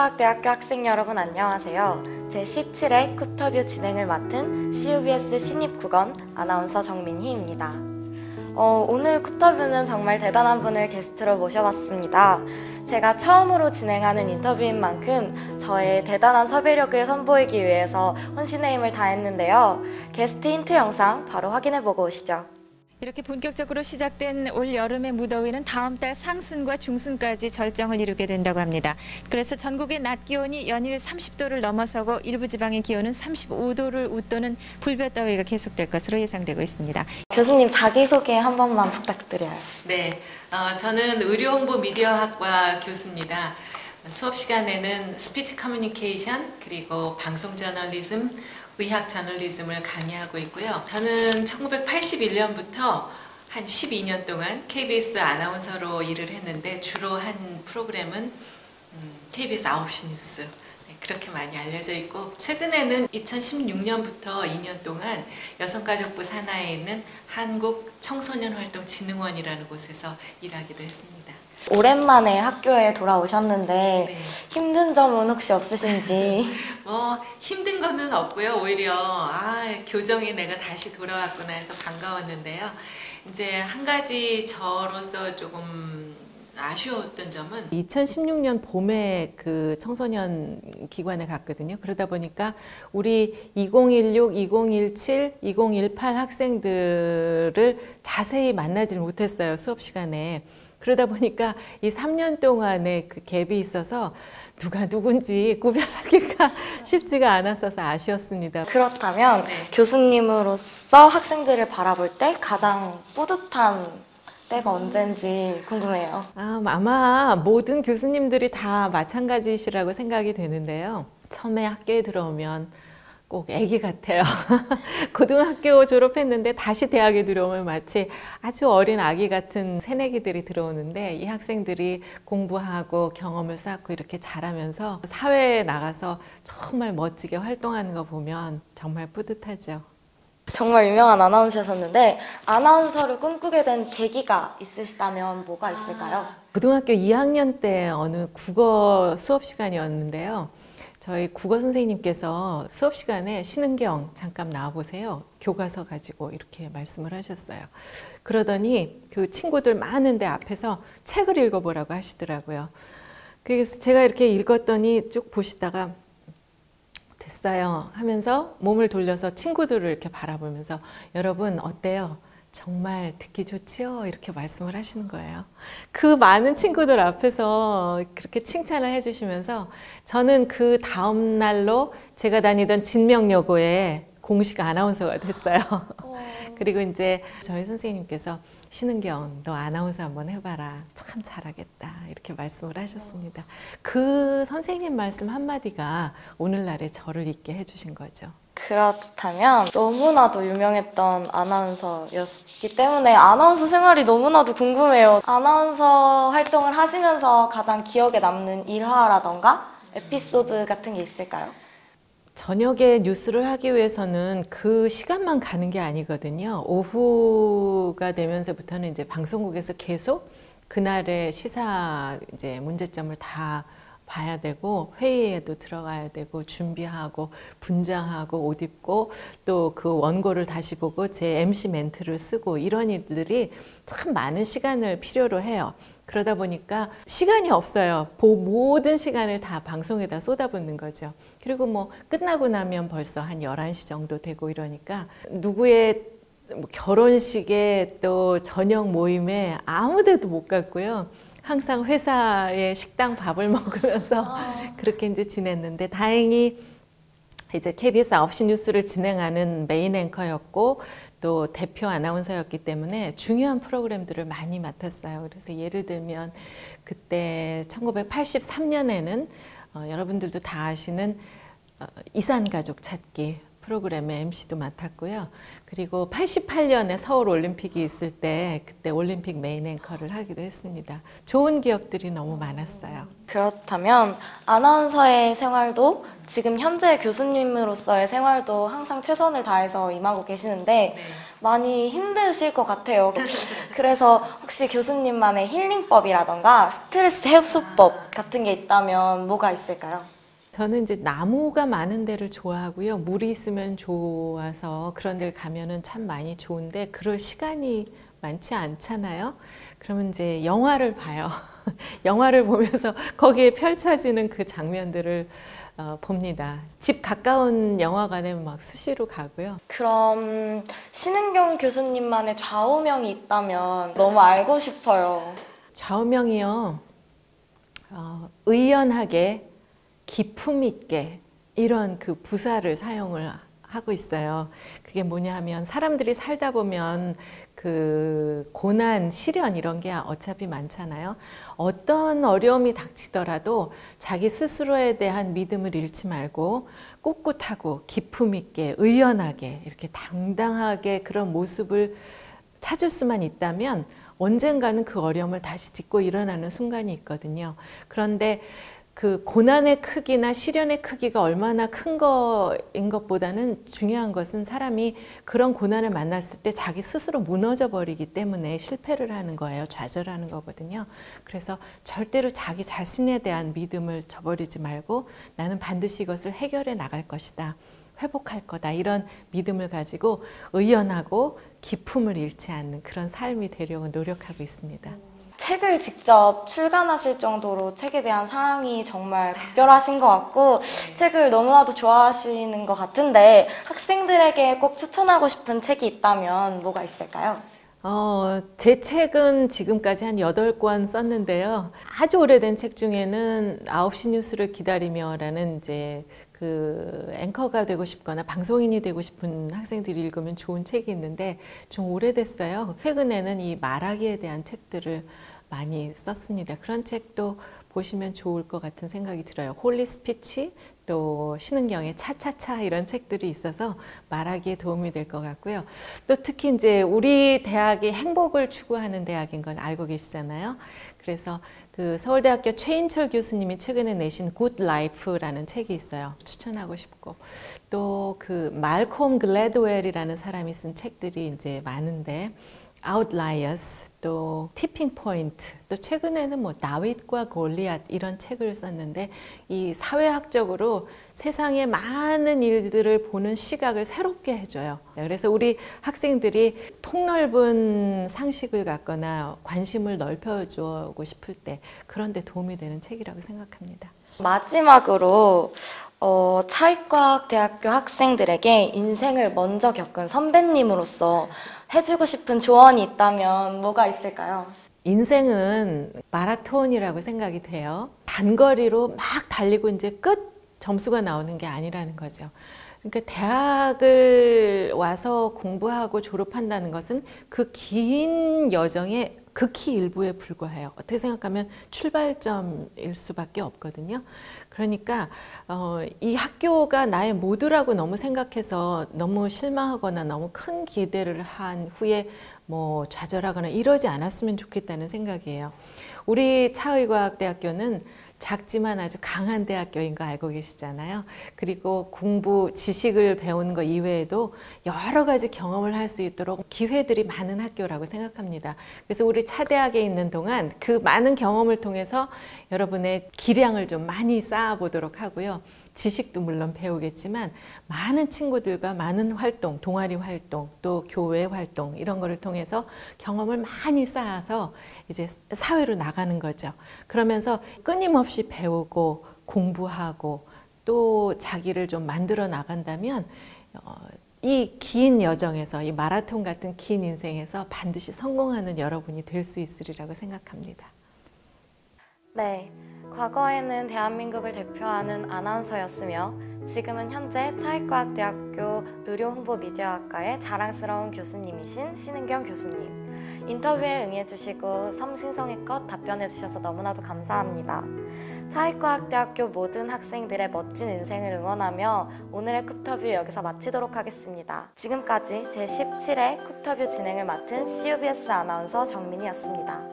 서울과학대학교 학생 여러분 안녕하세요. 제17회 쿱터뷰 진행을 맡은 CUBS 신입국원 아나운서 정민희입니다. 오늘 쿱터뷰는 정말 대단한 분을 게스트로 모셔봤습니다. 제가 처음으로 진행하는 인터뷰인 만큼 저의 대단한 섭외력을 선보이기 위해서 혼신의 힘을 다했는데요. 게스트 힌트 영상 바로 확인해보고 오시죠. 이렇게 본격적으로 시작된 올 여름의 무더위는 다음 달 상순과 중순까지 절정을 이루게 된다고 합니다. 그래서 전국의 낮 기온이 연일 30도를 넘어서고 일부 지방의 기온은 35도를 웃도는 불볕더위가 계속될 것으로 예상되고 있습니다. 교수님 자기소개 한 번만 부탁드려요. 네, 저는 의료홍보 미디어학과 교수입니다. 수업 시간에는 스피치 커뮤니케이션 그리고 방송 저널리즘, 의학 저널리즘을 강의하고 있고요. 저는 1981년부터 한 12년 동안 KBS 아나운서로 일을 했는데 주로 한 프로그램은 KBS 9시 뉴스 그렇게 많이 알려져 있고, 최근에는 2016년부터 2년 동안 여성가족부 산하에 있는 한국청소년활동진흥원이라는 곳에서 일하기도 했습니다. 오랜만에 학교에 돌아오셨는데 네. 힘든 점은 혹시 없으신지? 힘든 거는 없고요. 오히려 교정에 내가 다시 돌아왔구나 해서 반가웠는데요. 이제 한 가지 저로서 조금 아쉬웠던 점은 2016년 봄에 그 청소년 기관에 갔거든요. 그러다 보니까 우리 2016, 2017, 2018 학생들을 자세히 만나지를 못했어요. 수업 시간에. 그러다 보니까 이 3년 동안의 그 갭이 있어서 누가 누군지 구별하기가 쉽지가 않았어서 아쉬웠습니다. 그렇다면 네. 교수님으로서 학생들을 바라볼 때 가장 뿌듯한 때가 언젠지 궁금해요. 아마 모든 교수님들이 다 마찬가지시라고 생각이 되는데요. 처음에 학교에 들어오면 꼭 애기 같아요. 고등학교 졸업했는데 다시 대학에 들어오면 마치 아주 어린 아기 같은 새내기들이 들어오는데, 이 학생들이 공부하고 경험을 쌓고 이렇게 자라면서 사회에 나가서 정말 멋지게 활동하는 거 보면 정말 뿌듯하죠. 정말 유명한 아나운서셨는데 아나운서를 꿈꾸게 된 계기가 있으시다면 뭐가 있을까요? 고등학교 2학년 때 어느 국어 수업 시간이었는데요. 저희 국어 선생님께서 수업 시간에 신은경 잠깐 나와보세요. 교과서 가지고 이렇게 말씀을 하셨어요. 그러더니 그 친구들 많은데 앞에서 책을 읽어보라고 하시더라고요. 그래서 제가 이렇게 읽었더니 쭉 보시다가 됐어요 하면서 몸을 돌려서 친구들을 이렇게 바라보면서 여러분 어때요? 정말 듣기 좋지요? 이렇게 말씀을 하시는 거예요. 그 많은 친구들 앞에서 그렇게 칭찬을 해주시면서 저는 그 다음 날로 제가 다니던 진명여고에 공식 아나운서가 됐어요. 그리고 이제 저희 선생님께서 신은경 너 아나운서 한번 해봐라. 참 잘하겠다. 이렇게 말씀을 하셨습니다. 그 선생님 말씀 한마디가 오늘날의 저를 있게 해주신 거죠. 그렇다면 너무나도 유명했던 아나운서였기 때문에 아나운서 생활이 너무나도 궁금해요. 아나운서 활동을 하시면서 가장 기억에 남는 일화라던가 에피소드 같은 게 있을까요? 저녁에 뉴스를 하기 위해서는 그 시간만 가는 게 아니거든요. 오후가 되면서부터는 이제 방송국에서 계속 그날의 시사 이제 문제점을 다 봐야 되고, 회의에도 들어가야 되고, 준비하고, 분장하고, 옷 입고, 또 그 원고를 다시 보고 제 MC 멘트를 쓰고, 이런 일들이 참 많은 시간을 필요로 해요. 그러다 보니까 시간이 없어요. 모든 시간을 다 방송에다 쏟아붓는 거죠. 그리고 뭐 끝나고 나면 벌써 한 11시 정도 되고 이러니까 누구의 결혼식에 또 저녁 모임에 아무 데도 못 갔고요. 항상 회사의 식당 밥을 먹으면서 그렇게 이제 지냈는데, 다행히 이제 KBS 9시 뉴스를 진행하는 메인 앵커였고 또 대표 아나운서였기 때문에 중요한 프로그램들을 많이 맡았어요. 그래서 예를 들면 그때 1983년에는 여러분들도 다 아시는 이산가족 찾기 프로그램의 MC도 맡았고요. 그리고 88년에 서울 올림픽이 있을 때 그때 올림픽 메인 앵커를 하기도 했습니다. 좋은 기억들이 너무 많았어요. 그렇다면 아나운서의 생활도 지금 현재 교수님으로서의 생활도 항상 최선을 다해서 임하고 계시는데 많이 힘드실 것 같아요. 그래서 혹시 교수님만의 힐링법이라던가 스트레스 해소법 같은 게 있다면 뭐가 있을까요? 저는 이제 나무가 많은 데를 좋아하고요. 물이 있으면 좋아서 그런 데를 가면은 참 많이 좋은데 그럴 시간이 많지 않잖아요. 그러면 이제 영화를 봐요. 영화를 보면서 거기에 펼쳐지는 그 장면들을 봅니다. 집 가까운 영화관에 막 수시로 가고요. 그럼 신은경 교수님만의 좌우명이 있다면 너무 알고 싶어요. 좌우명이요. 의연하게 기품 있게 이런 그 부사를 사용을 하고 있어요. 그게 뭐냐 하면 사람들이 살다 보면 그 고난, 시련 이런 게 어차피 많잖아요. 어떤 어려움이 닥치더라도 자기 스스로에 대한 믿음을 잃지 말고 꿋꿋하고 기품 있게 의연하게 이렇게 당당하게 그런 모습을 찾을 수만 있다면 언젠가는 그 어려움을 다시 딛고 일어나는 순간이 있거든요. 그런데 그 고난의 크기나 시련의 크기가 얼마나 큰 거인 것보다는 중요한 것은 사람이 그런 고난을 만났을 때 자기 스스로 무너져 버리기 때문에 실패를 하는 거예요. 좌절하는 거거든요. 그래서 절대로 자기 자신에 대한 믿음을 저버리지 말고 나는 반드시 이것을 해결해 나갈 것이다. 회복할 거다. 이런 믿음을 가지고 의연하고 기품을 잃지 않는 그런 삶이 되려고 노력하고 있습니다. 책을 직접 출간하실 정도로 책에 대한 사랑이 정말 각별하신 것 같고 책을 너무나도 좋아하시는 것 같은데 학생들에게 꼭 추천하고 싶은 책이 있다면 뭐가 있을까요? 제 책은 지금까지 한 8권 썼는데요. 아주 오래된 책 중에는 9시 뉴스를 기다리며라는 이제 그 앵커가 되고 싶거나 방송인이 되고 싶은 학생들이 읽으면 좋은 책이 있는데 좀 오래됐어요. 최근에는 이 말하기에 대한 책들을 많이 썼습니다. 그런 책도 보시면 좋을 것 같은 생각이 들어요. 홀리 스피치, 또 신은경의 차차차 이런 책들이 있어서 말하기에 도움이 될 것 같고요. 또 특히 이제 우리 대학이 행복을 추구하는 대학인 건 알고 계시잖아요. 그래서 그 서울대학교 최인철 교수님이 최근에 내신 굿 라이프라는 책이 있어요. 추천하고 싶고 또 그 말콤 글래드웰이라는 사람이 쓴 책들이 이제 많은데 Outliers, 또 티핑 포인트, 또 최근에는 뭐 다윗과 골리앗 이런 책을 썼는데 이 사회학적으로 세상의 많은 일들을 보는 시각을 새롭게 해줘요. 그래서 우리 학생들이 폭넓은 상식을 갖거나 관심을 넓혀주고 싶을 때 그런 데 도움이 되는 책이라고 생각합니다. 마지막으로 차익과학대학교 학생들에게 인생을 먼저 겪은 선배님으로서 해주고 싶은 조언이 있다면 뭐가 있을까요? 인생은 마라톤이라고 생각이 돼요. 단거리로 막 달리고 이제 끝 점수가 나오는 게 아니라는 거죠. 그러니까 대학을 와서 공부하고 졸업한다는 것은 그 긴 여정의 극히 일부에 불과해요. 어떻게 생각하면 출발점일 수밖에 없거든요. 그러니까 이 학교가 나의 모두라고 너무 생각해서 너무 실망하거나 너무 큰 기대를 한 후에 뭐 좌절하거나 이러지 않았으면 좋겠다는 생각이에요. 우리 차의과학대학교는 작지만 아주 강한 대학교인 거 알고 계시잖아요. 그리고 공부, 지식을 배우는 것 이외에도 여러 가지 경험을 할 수 있도록 기회들이 많은 학교라고 생각합니다. 그래서 우리 차대학에 있는 동안 그 많은 경험을 통해서 여러분의 기량을 좀 많이 쌓아보도록 하고요. 지식도 물론 배우겠지만 많은 친구들과 많은 활동, 동아리 활동, 또 교회 활동 이런 거를 통해서 경험을 많이 쌓아서 이제 사회로 나가는 거죠. 그러면서 끊임없이 배우고 공부하고 또 자기를 좀 만들어 나간다면 이 긴 여정에서 이 마라톤 같은 긴 인생에서 반드시 성공하는 여러분이 될 수 있으리라고 생각합니다. 네, 과거에는 대한민국을 대표하는 아나운서였으며 지금은 현재 차익과학대학교 의료홍보미디어학과의 자랑스러운 교수님이신 신은경 교수님. 인터뷰에 응해주시고 성심성의껏 답변해주셔서 너무나도 감사합니다. 차익과학대학교 모든 학생들의 멋진 인생을 응원하며 오늘의 쿱터뷰 여기서 마치도록 하겠습니다. 지금까지 제17회 쿱터뷰 진행을 맡은 CUBS 아나운서 정민이었습니다.